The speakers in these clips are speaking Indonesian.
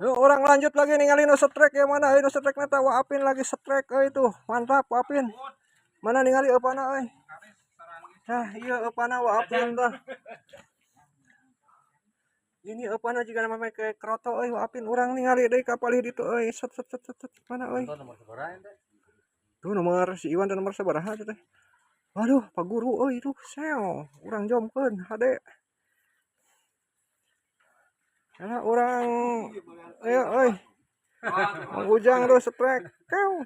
Yuk orang lanjut lagi ninggalin no strike ya mana no strike nata Wapin lagi strike itu mantap Wapin mana ningali apana nah iya apana Wapin tah ini apana jika nama kayak kroto Wapin orang ningali deui kapalih ditu set mana tuh nomor si Iwan dan nomor sabaraha teh waduh Pak Guru itu seo urang jomkeun hade karena orang ayo Mang Ujang tuh strike kau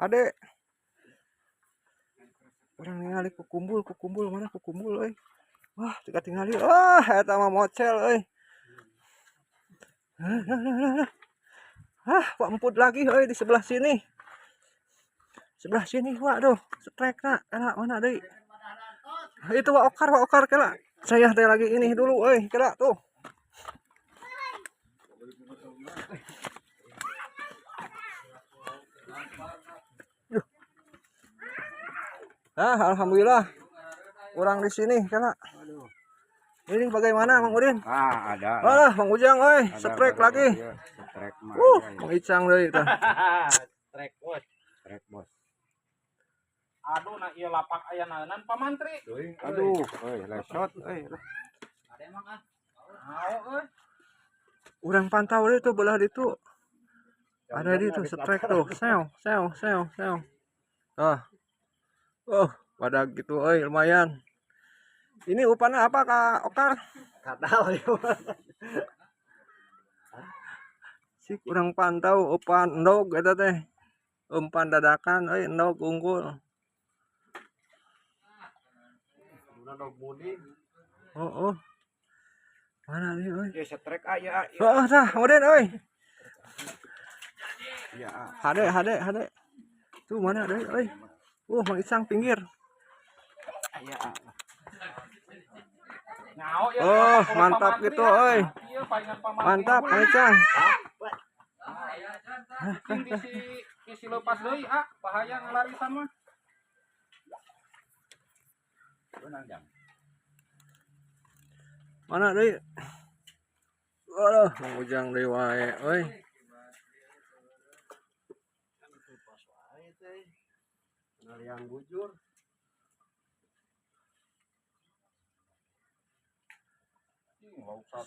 adek orang ningali kukumbul mana kukumbul wah tinggal eta mah mocel Pak emput lagi di sebelah sini waduh strike nak mana deui itu Wak Okar kela saya teh lagi ini dulu kela tuh alhamdulillah orang di sini kena. Ini bagaimana Mang Udin? Ada. Alah Mang Ujang strike lagi. Strike mah. Mang Icang deui tah. Strike bos. Aduh na ieu lapak aya naeunan Pak Mantri. Aduh, lesot Ada emang Mau Urang pantau deui tuh belah ditu. Ada di tuh strike tuh. Sew. Pada gitu lumayan. Ini upana apa Kak Okar? Kadal Sik urang pantau upan endog eta teh. Umpan dadakan endog unggul. Mana nih Ya strike aya. Tah Udin Ya. Hade. Tuh mana deui Mang Icang pinggir. Aya. Mantap gitu mantap Mang Icang Isi lepas deui bahaya ngalarisan mah. mana deui waduh Mang Ujang deui wae Yang bujur.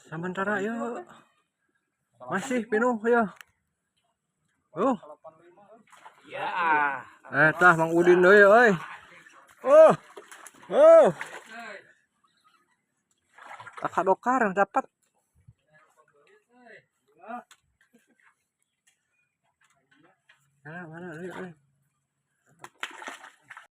sementara yuk masih pinuh ya Ya. tah Mang Udin deui Kakak Dokar dapat mana deui